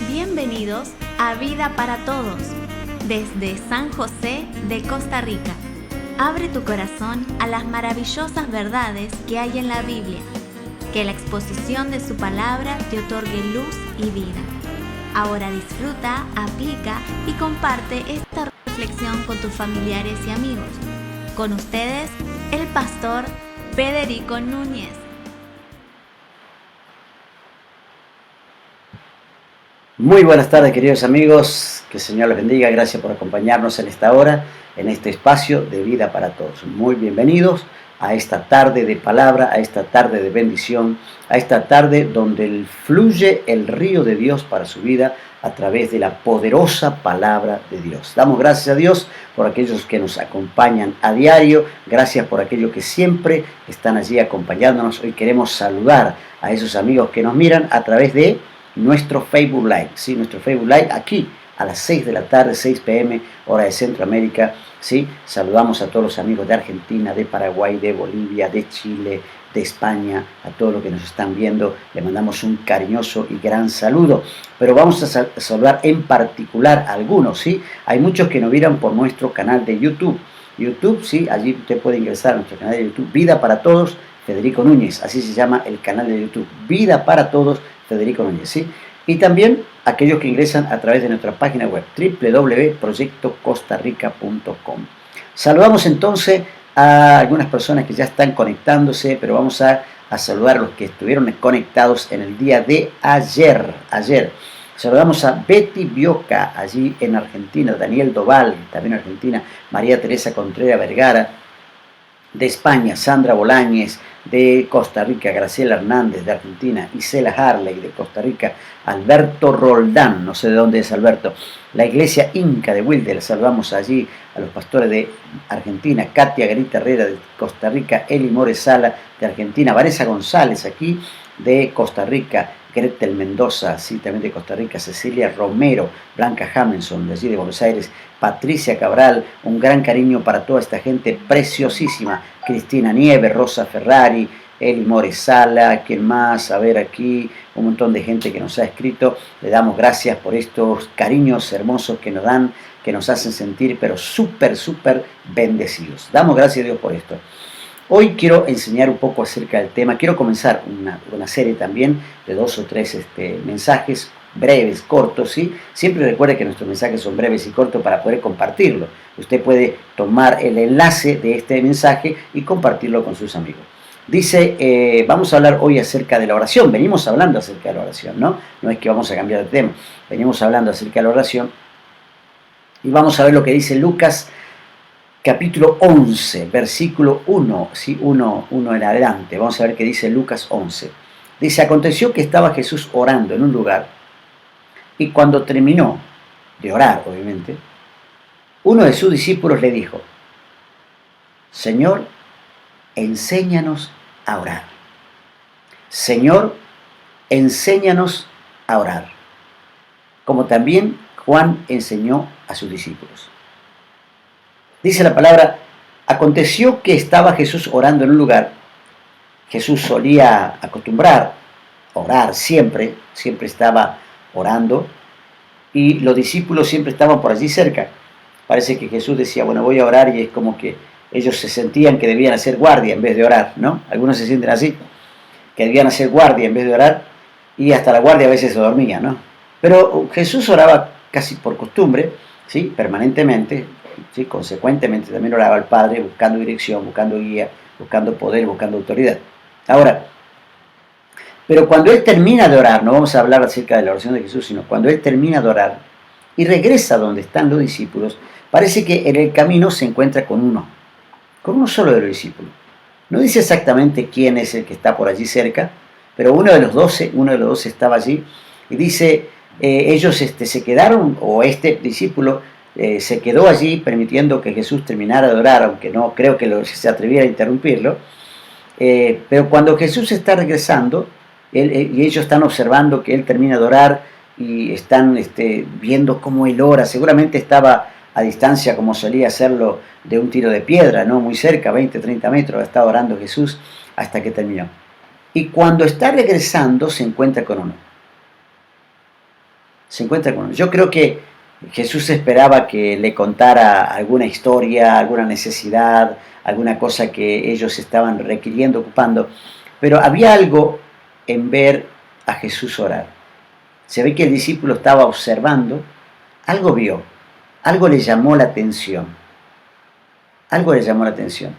Bienvenidos a Vida para Todos, desde San José de Costa Rica. Abre tu corazón a las maravillosas verdades que hay en la Biblia. Que la exposición de su palabra te otorgue luz y vida. Ahora disfruta, aplica y comparte esta reflexión con tus familiares y amigos. Con ustedes, el pastor Federico Núñez. Muy buenas tardes, queridos amigos, que el Señor les bendiga, gracias por acompañarnos en esta hora, en este espacio de Vida para Todos. Muy bienvenidos a esta tarde de palabra, a esta tarde de bendición, a esta tarde donde fluye el río de Dios para su vida a través de la poderosa palabra de Dios. Damos gracias a Dios por aquellos que nos acompañan a diario, gracias por aquellos que siempre están allí acompañándonos. Hoy queremos saludar a esos amigos que nos miran a través de nuestro Facebook Live, ¿sí? Nuestro Facebook Live aquí a las 6 de la tarde, 6 p.m., hora de Centroamérica, ¿sí? Saludamos a todos los amigos de Argentina, de Paraguay, de Bolivia, de Chile, de España, a todos los que nos están viendo, le mandamos un cariñoso y gran saludo. Pero vamos a saludar en particular a algunos, ¿sí? Hay muchos que nos miran por nuestro canal de YouTube. YouTube, ¿sí? Allí usted puede ingresar a nuestro canal de YouTube, Vida para Todos, Federico Núñez, así se llama el canal de YouTube, Vida para Todos, Federico Núñez, ¿sí? Y también aquellos que ingresan a través de nuestra página web www.proyectocostarrica.com. Saludamos entonces a algunas personas que ya están conectándose, pero vamos a saludar a los que estuvieron conectados en el día de ayer. Saludamos a Betty Bioca, allí en Argentina, Daniel Doval, también Argentina, María Teresa Contreras Vergara, de España, Sandra Bolañez, de Costa Rica, Graciela Hernández, de Argentina, Isela Harley, de Costa Rica, Alberto Roldán, no sé de dónde es Alberto, la Iglesia Inca de Wilder, saludamos allí a los pastores de Argentina, Katia Garita Herrera de Costa Rica, Eli More Sala de Argentina, Vanessa González aquí de Costa Rica, Gretel Mendoza, sí, también de Costa Rica, Cecilia Romero, Blanca Jameson, de allí de Buenos Aires, Patricia Cabral, un gran cariño para toda esta gente preciosísima, Cristina Nieves, Rosa Ferrari, Eli More Sala, ¿quién más? A ver aquí, un montón de gente que nos ha escrito, le damos gracias por estos cariños hermosos que nos dan, que nos hacen sentir, pero súper bendecidos. Damos gracias a Dios por esto. Hoy quiero enseñar un poco acerca del tema, quiero comenzar una serie también de 2 o 3 mensajes breves, cortos, ¿sí? Siempre recuerde que nuestros mensajes son breves y cortos para poder compartirlo. Usted puede tomar el enlace de este mensaje y compartirlo con sus amigos. Dice, vamos a hablar hoy acerca de la oración, venimos hablando acerca de la oración, ¿no? No es que vamos a cambiar de tema, venimos hablando acerca de la oración y vamos a ver lo que dice Lucas capítulo 11, versículo 1, ¿sí? 1 en adelante. Vamos a ver qué dice Lucas 11. Dice, aconteció que estaba Jesús orando en un lugar y cuando terminó de orar, obviamente, uno de sus discípulos le dijo, Señor, enséñanos a orar. Señor, enséñanos a orar. Como también Juan enseñó a sus discípulos. Dice la palabra, aconteció que estaba Jesús orando en un lugar. Jesús solía acostumbrar orar siempre estaba orando y los discípulos siempre estaban por allí cerca. Parece que Jesús decía, bueno, voy a orar y es como que ellos se sentían que debían hacer guardia en vez de orar, ¿no? Algunos se sienten así, que debían hacer guardia en vez de orar y hasta la guardia a veces se dormía, ¿no? Pero Jesús oraba casi por costumbre, ¿sí? Permanentemente, ¿sí? Consecuentemente también oraba al Padre buscando dirección, buscando guía, buscando poder, buscando autoridad. Ahora, pero cuando Él termina de orar, no vamos a hablar acerca de la oración de Jesús, sino cuando Él termina de orar y regresa donde están los discípulos, parece que en el camino se encuentra con uno solo de los discípulos. No dice exactamente quién es el que está por allí cerca, pero uno de los 12 estaba allí y dice, ellos se quedaron, o este discípulo se quedó allí permitiendo que Jesús terminara de orar, aunque no creo que se atreviera a interrumpirlo, pero cuando Jesús está regresando y ellos están observando que Él termina de orar y están viendo cómo Él ora, seguramente estaba a distancia como solía hacerlo de un tiro de piedra, ¿no? Muy cerca, 20, 30 metros, estaba orando Jesús hasta que terminó. Y cuando está regresando se encuentra con uno. Se encuentra con uno. Yo creo que Jesús esperaba que le contara alguna historia, alguna necesidad, alguna cosa que ellos estaban requiriendo, ocupando, pero había algo en ver a Jesús orar. Se ve que el discípulo estaba observando, algo vio, algo le llamó la atención, algo le llamó la atención,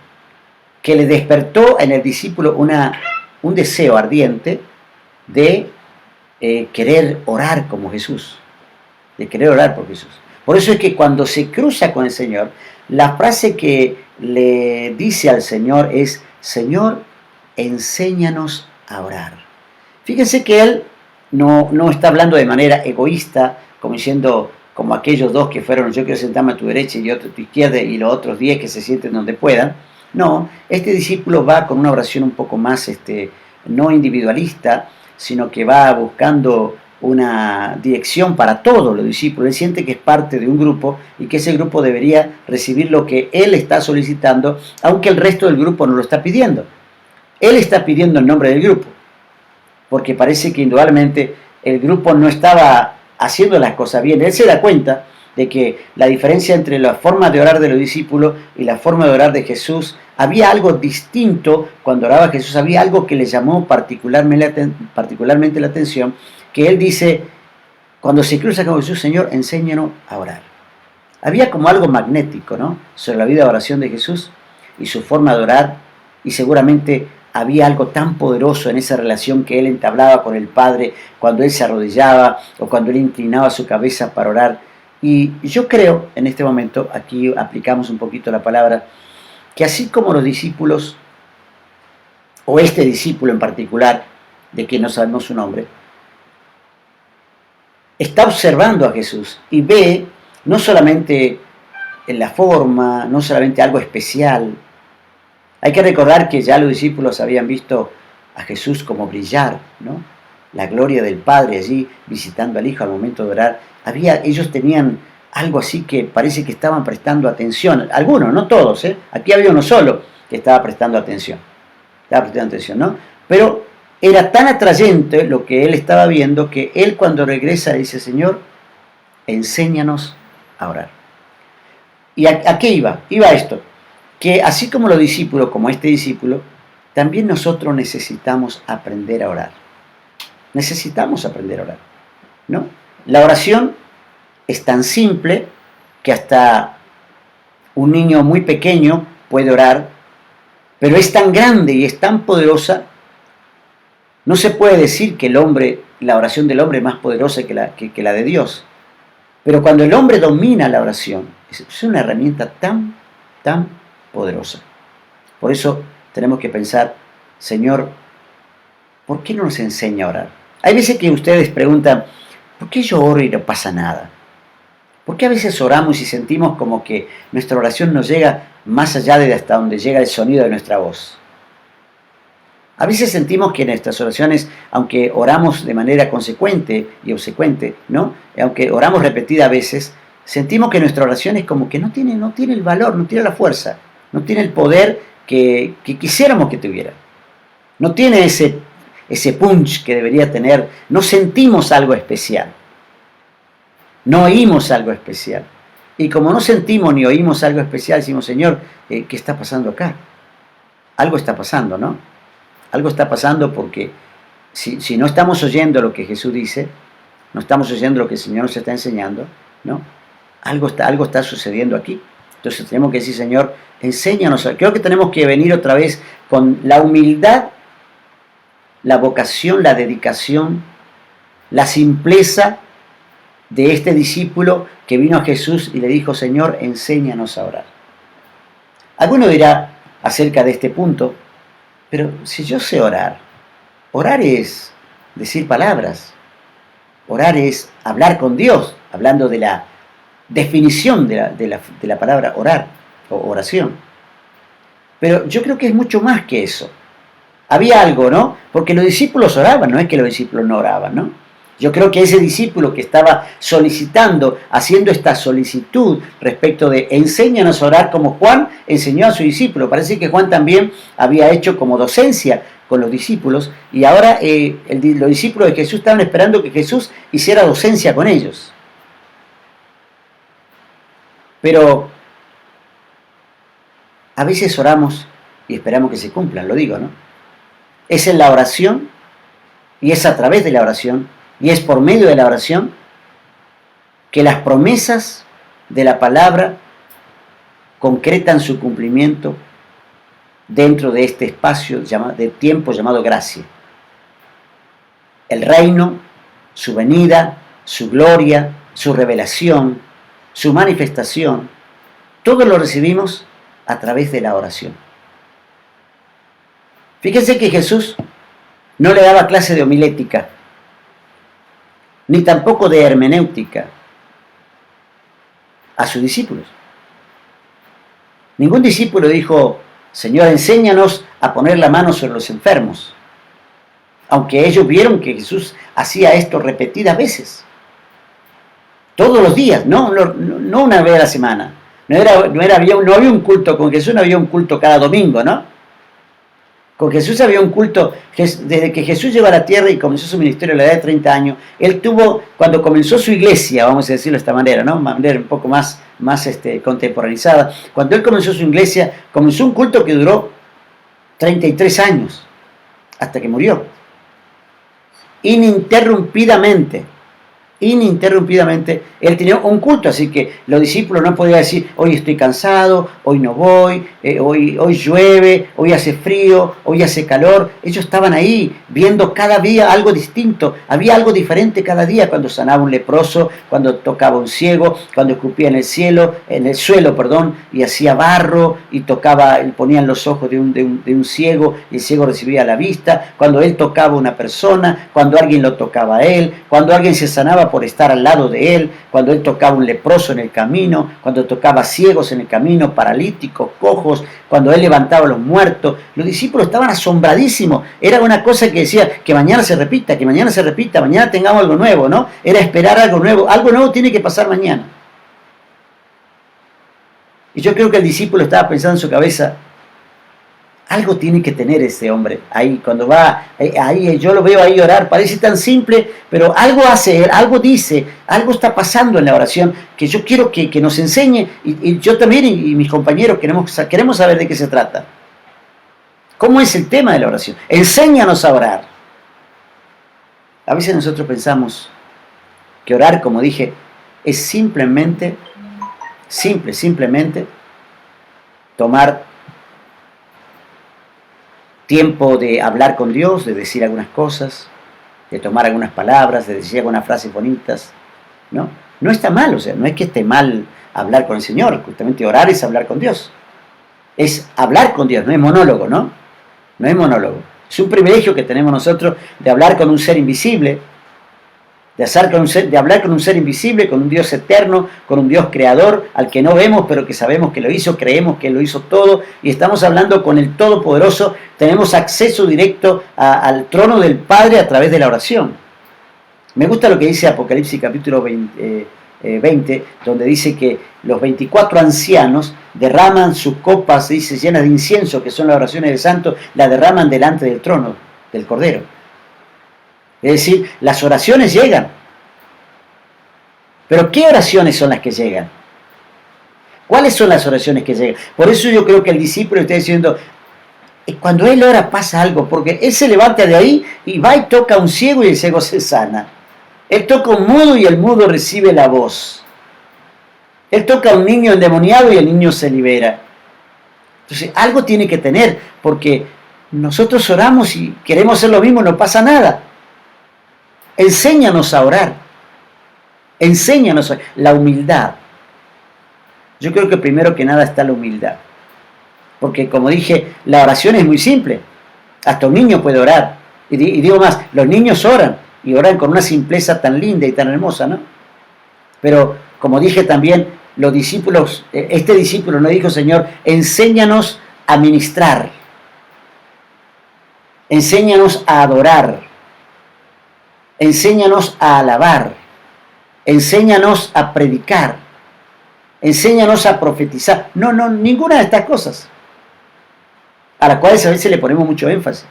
que le despertó en el discípulo un deseo ardiente de querer orar como Jesús, de querer orar por Jesús. Por eso es que cuando se cruza con el Señor, la frase que le dice al Señor es: Señor, enséñanos a orar. Fíjense que Él no está hablando de manera egoísta, como diciendo, como aquellos dos que fueron: yo quiero sentarme a tu derecha y yo a tu izquierda, y los otros 10 que se sienten donde puedan. No, este discípulo va con una oración un poco más no individualista, sino que va buscando una dirección para todos los discípulos. Él siente que es parte de un grupo y que ese grupo debería recibir lo que él está solicitando, aunque el resto del grupo no lo está pidiendo. Él está pidiendo el nombre del grupo, porque parece que indudablemente el grupo no estaba haciendo las cosas bien. Él se da cuenta de que la diferencia entre la forma de orar de los discípulos y la forma de orar de Jesús, había algo distinto cuando oraba Jesús, había algo que le llamó particularmente la atención, que él dice, cuando se cruza con Jesús: Señor, enséñanos a orar. Había como algo magnético, ¿no?, sobre la vida de oración de Jesús y su forma de orar, y seguramente había algo tan poderoso en esa relación que él entablaba con el Padre cuando él se arrodillaba o cuando él inclinaba su cabeza para orar. Y yo creo, en este momento, aquí aplicamos un poquito la palabra, que así como los discípulos, o este discípulo en particular, de quien no sabemos su nombre, está observando a Jesús y ve no solamente en la forma, no solamente algo especial. Hay que recordar que ya los discípulos habían visto a Jesús como brillar, ¿no?, la gloria del Padre allí visitando al Hijo al momento de orar. Ellos tenían algo así que parece que estaban prestando atención. Algunos, no todos, ¿eh? Aquí había uno solo que estaba prestando atención. ¿No? Pero era tan atrayente lo que él estaba viendo que él, cuando regresa, dice: Señor, enséñanos a orar. ¿Y a qué iba? Iba a esto, que así como los discípulos, como este discípulo, también nosotros necesitamos aprender a orar. Necesitamos aprender a orar, ¿no? La oración es tan simple que hasta un niño muy pequeño puede orar, pero es tan grande y es tan poderosa. No se puede decir que la oración del hombre es más poderosa que la de Dios. Pero cuando el hombre domina la oración, es una herramienta tan poderosa. Por eso tenemos que pensar: Señor, ¿por qué no nos enseña a orar? Hay veces que ustedes preguntan: ¿por qué yo oro y no pasa nada? ¿Por qué a veces oramos y sentimos como que nuestra oración no llega más allá de hasta donde llega el sonido de nuestra voz? A veces sentimos que nuestras oraciones, aunque oramos de manera consecuente y obsecuente, ¿no?, aunque oramos repetidas veces, sentimos que nuestra oración es como que no tiene el valor, no tiene la fuerza, no tiene el poder que quisiéramos que tuviera. No tiene ese punch que debería tener. No sentimos algo especial. No oímos algo especial. Y como no sentimos ni oímos algo especial, decimos: Señor, ¿qué está pasando acá? Algo está pasando, ¿no? Algo está pasando, porque si no estamos oyendo lo que Jesús dice, no estamos oyendo lo que el Señor nos está enseñando, ¿no?, algo está sucediendo aquí. Entonces tenemos que decir: Señor, enséñanos. Creo que tenemos que venir otra vez con la humildad, la vocación, la dedicación, la simpleza de este discípulo que vino a Jesús y le dijo: Señor, enséñanos a orar. Alguno dirá acerca de este punto: pero si yo sé orar es decir palabras, orar es hablar con Dios, hablando de la definición de la palabra orar o oración. Pero yo creo que es mucho más que eso. Había algo, ¿no? Porque los discípulos oraban, no es que los discípulos no oraban, ¿no? Yo creo que ese discípulo que estaba solicitando, haciendo esta solicitud respecto de enséñanos a orar como Juan enseñó a su discípulo. Parece que Juan también había hecho como docencia con los discípulos y ahora los discípulos de Jesús estaban esperando que Jesús hiciera docencia con ellos. Pero a veces oramos y esperamos que se cumplan, lo digo, ¿no? Es en la oración y es a través de la oración y es por medio de la oración que las promesas de la palabra concretan su cumplimiento dentro de este espacio de tiempo llamado gracia. El reino, su venida, su gloria, su revelación, su manifestación, todo lo recibimos a través de la oración. Fíjense que Jesús no le daba clase de homilética, ni tampoco de hermenéutica a sus discípulos. Ningún discípulo dijo, Señor, enséñanos a poner la mano sobre los enfermos, aunque ellos vieron que Jesús hacía esto repetidas veces, todos los días, no una vez a la semana. No había un culto con Jesús, no había un culto cada domingo, ¿no? Con Jesús había un culto, desde que Jesús llegó a la tierra y comenzó su ministerio a la edad de 30 años, él tuvo, cuando comenzó su iglesia, vamos a decirlo de esta manera, ¿no? Una manera un poco más contemporaneizada, cuando él comenzó su iglesia, comenzó un culto que duró 33 años, hasta que murió, ininterrumpidamente, él tenía un culto, así que los discípulos no podían decir, hoy estoy cansado, hoy no voy, hoy llueve, hoy hace frío, hoy hace calor. Ellos estaban ahí viendo cada día algo distinto, había algo diferente cada día, cuando sanaba un leproso, cuando tocaba un ciego, cuando escupía en el suelo, y hacía barro y tocaba, ponían los ojos de un ciego y el ciego recibía la vista, cuando él tocaba a una persona, cuando alguien lo tocaba a él, cuando alguien se sanaba por estar al lado de él, cuando él tocaba un leproso en el camino, cuando tocaba ciegos en el camino, paralíticos, cojos, cuando él levantaba a los muertos. Los discípulos estaban asombradísimos, era una cosa que decía, que mañana se repita, mañana tengamos algo nuevo, ¿no? Era esperar algo nuevo tiene que pasar mañana. Y yo creo que el discípulo estaba pensando en su cabeza, algo tiene que tener ese hombre ahí, cuando va, ahí yo lo veo ahí orar, parece tan simple, pero algo hace él, algo dice, algo está pasando en la oración, que yo quiero que nos enseñe, y yo también y mis compañeros queremos saber de qué se trata. ¿Cómo es el tema de la oración? Enséñanos a orar. A veces nosotros pensamos que orar, como dije, es simplemente tomar tiempo de hablar con Dios, de decir algunas cosas, de tomar algunas palabras, de decir algunas frases bonitas, ¿no? No está mal, o sea, no es que esté mal hablar con el Señor, justamente orar es hablar con Dios. Es hablar con Dios, no es monólogo, ¿no? No es monólogo. Es un privilegio que tenemos nosotros de hablar con un ser invisible, de hablar con un ser invisible, con un Dios eterno, con un Dios creador, al que no vemos, pero que sabemos que lo hizo, creemos que lo hizo todo, y estamos hablando con el Todopoderoso, tenemos acceso directo al trono del Padre a través de la oración. Me gusta lo que dice Apocalipsis capítulo 20, donde dice que los 24 ancianos derraman sus copas, dice, llenas de incienso, que son las oraciones del santo, la derraman delante del trono del Cordero. Es decir, las oraciones llegan. Pero ¿qué oraciones son las que llegan? ¿Cuáles son las oraciones que llegan? Por eso yo creo que el discípulo está diciendo, cuando él ora pasa algo, porque él se levanta de ahí y va y toca a un ciego y el ciego se sana. Él toca a un mudo y el mudo recibe la voz. Él toca a un niño endemoniado y el niño se libera. Entonces, algo tiene que tener, porque nosotros oramos y queremos hacer lo mismo, no pasa nada. Enséñanos a orar. Enséñanos la humildad. Yo creo que primero que nada está la humildad. Porque como dije, la oración es muy simple. Hasta un niño puede orar. Y digo más, los niños oran. Y oran con una simpleza tan linda y tan hermosa, ¿no? Pero como dije también, los discípulos, este discípulo no dijo, Señor, enséñanos a ministrar. Enséñanos a adorar. enséñanos a alabar, enséñanos a predicar, enséñanos a profetizar. No, ninguna de estas cosas, a las cuales a veces le ponemos mucho énfasis.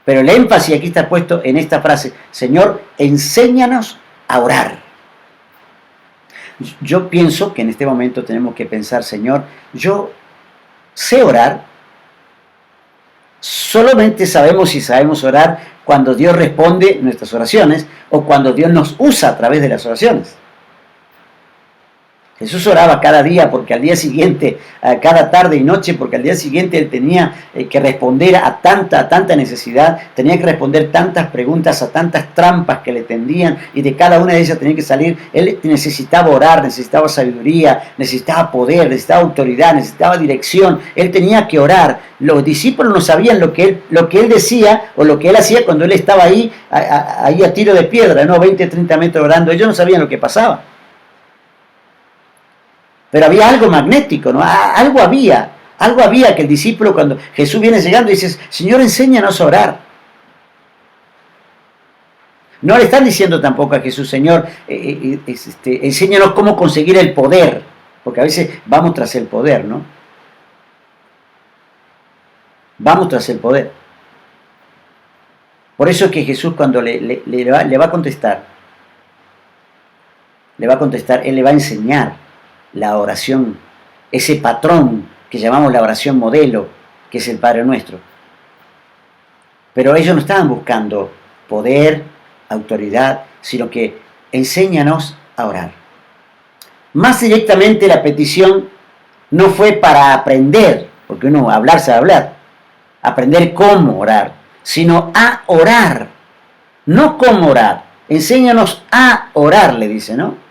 Pero el énfasis aquí está puesto en esta frase: Señor, enséñanos a orar. Yo pienso que en este momento tenemos que pensar: Señor, yo sé orar. Solamente sabemos si sabemos orar cuando Dios responde nuestras oraciones o cuando Dios nos usa a través de las oraciones. Jesús oraba cada día porque al día siguiente, cada tarde y noche, porque al día siguiente él tenía que responder a tanta necesidad, tenía que responder tantas preguntas, a tantas trampas que le tendían, y de cada una de ellas tenía que salir. Él necesitaba orar, necesitaba sabiduría, necesitaba poder, necesitaba autoridad, necesitaba dirección. Él tenía que orar. Los discípulos no sabían lo que él decía o lo que él hacía cuando él estaba ahí a tiro de piedra, ¿no? 20, 30 metros orando. Ellos no sabían lo que pasaba. Pero había algo magnético, ¿no? Algo había que el discípulo, cuando Jesús viene llegando, dice: Señor, enséñanos a orar. No le están diciendo tampoco a Jesús: Señor, enséñanos cómo conseguir el poder, porque a veces vamos tras el poder, ¿no? Vamos tras el poder. Por eso es que Jesús, cuando le va a contestar, Él le va a enseñar la oración, ese patrón que llamamos la oración modelo, que es el Padre Nuestro. Pero ellos no estaban buscando poder, autoridad, sino que enséñanos a orar. Más directamente la petición no fue para aprender, porque uno hablar sabe hablar, aprender cómo orar, sino a orar, no cómo orar. Enséñanos a orar, le dice, ¿no?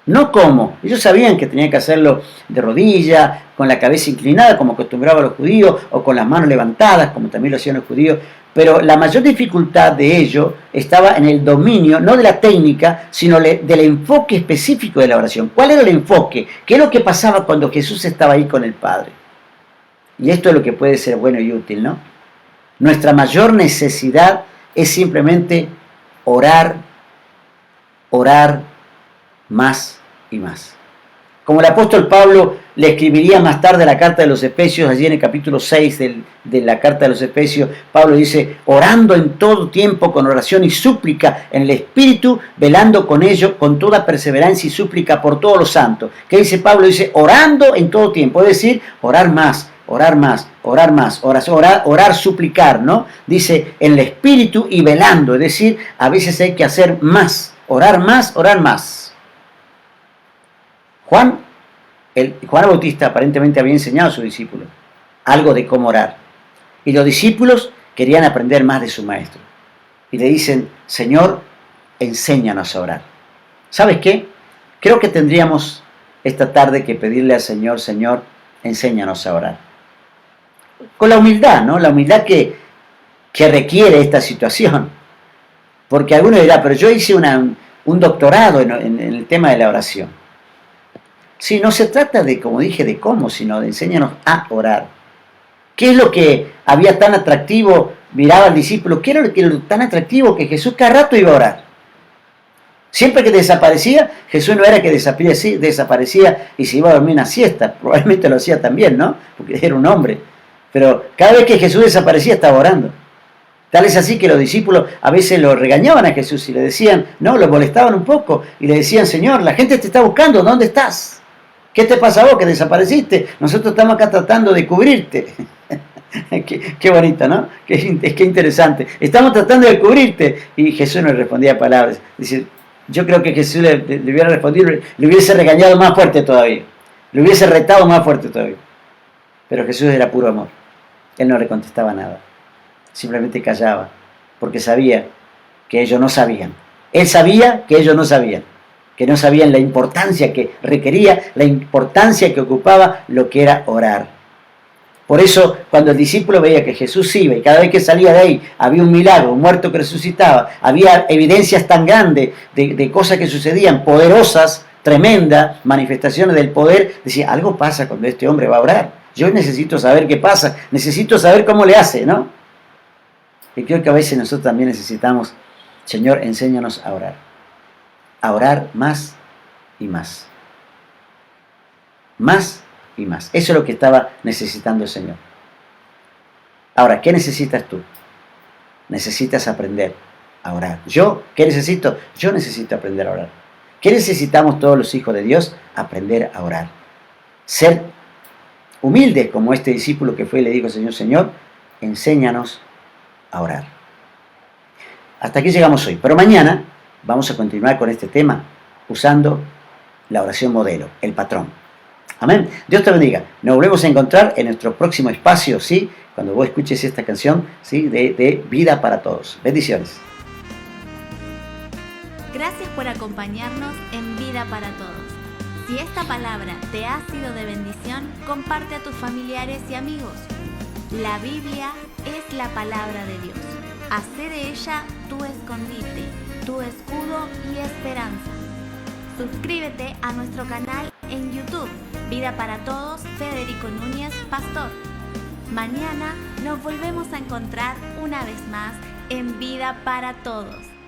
No cómo. Ellos sabían que tenían que hacerlo de rodilla, con la cabeza inclinada, como acostumbraban los judíos, o con las manos levantadas, como también lo hacían los judíos. Pero la mayor dificultad de ello estaba en el dominio, no de la técnica, sino del enfoque específico de la oración. ¿Cuál era el enfoque? ¿Qué es lo que pasaba cuando Jesús estaba ahí con el Padre? Y esto es lo que puede ser bueno y útil, ¿no? Nuestra mayor necesidad es simplemente orar más y más. Como el apóstol Pablo le escribiría más tarde la carta de los Efesios, allí en el capítulo 6 de la carta de los Efesios, Pablo dice: orando en todo tiempo con oración y súplica en el Espíritu, velando con ello con toda perseverancia y súplica por todos los santos. ¿Qué dice Pablo? Dice: orando en todo tiempo, es decir, orar más, orar, suplicar, ¿no? Dice, en el Espíritu y velando, es decir, a veces hay que hacer más, orar más, orar más. Juan Bautista aparentemente había enseñado a sus discípulos algo de cómo orar. Y los discípulos querían aprender más de su maestro. Y le dicen: Señor, enséñanos a orar. ¿Sabes qué? Creo que tendríamos esta tarde que pedirle al Señor: Señor, enséñanos a orar. Con la humildad, ¿no? La humildad que requiere esta situación. Porque alguno dirá: pero yo hice un doctorado en el tema de la oración. Sí, no se trata de, como dije, de cómo, sino de enséñanos a orar. ¿Qué es lo que había tan atractivo? Miraba al discípulo. ¿Qué era lo tan atractivo? Que Jesús cada rato iba a orar. Siempre que desaparecía, Jesús no era que desaparecía y se iba a dormir una siesta. Probablemente lo hacía también, ¿no? Porque era un hombre. Pero cada vez que Jesús desaparecía, estaba orando. Tal es así que los discípulos a veces lo regañaban a Jesús y le decían, no, lo molestaban un poco. Y le decían: Señor, la gente te está buscando, ¿dónde estás? ¿Qué te pasa a vos que desapareciste? Nosotros estamos acá tratando de cubrirte. Qué bonito, ¿no? Qué interesante. Estamos tratando de cubrirte. Y Jesús no le respondía palabras. Dice, yo creo que Jesús le hubiera respondido, le hubiese regañado más fuerte todavía. Le hubiese retado más fuerte todavía. Pero Jesús era puro amor. Él no le contestaba nada. Simplemente callaba. Porque sabía que ellos no sabían. Él sabía que ellos no sabían. Que no sabían la importancia que requería, la importancia que ocupaba lo que era orar. Por eso, cuando el discípulo veía que Jesús iba y cada vez que salía de ahí había un milagro, un muerto que resucitaba, había evidencias tan grandes de cosas que sucedían, poderosas, tremendas, manifestaciones del poder, decía: algo pasa cuando este hombre va a orar. Yo necesito saber qué pasa, necesito saber cómo le hace, ¿no? Y creo que a veces nosotros también necesitamos, Señor, enséñanos a orar más y más. Más y más. Eso es lo que estaba necesitando el Señor. Ahora, ¿qué necesitas tú? Necesitas aprender a orar. ¿Yo qué necesito? Yo necesito aprender a orar. ¿Qué necesitamos todos los hijos de Dios? Aprender a orar. Ser humildes como este discípulo que fue y le dijo al Señor, Señor, enséñanos a orar. Hasta aquí llegamos hoy. Pero mañana vamos a continuar con este tema usando la oración modelo, el patrón. Amén. Dios te bendiga. Nos volvemos a encontrar en nuestro próximo espacio, ¿sí? Cuando vos escuches esta canción, ¿sí? De Vida para Todos. Bendiciones. Gracias por acompañarnos en Vida para Todos. Si esta palabra te ha sido de bendición, comparte a tus familiares y amigos. La Biblia es la palabra de Dios. Hacé de ella tu escondite, tu escudo y esperanza. Suscríbete a nuestro canal en YouTube, Vida para Todos, Federico Núñez, Pastor. Mañana nos volvemos a encontrar una vez más en Vida para Todos.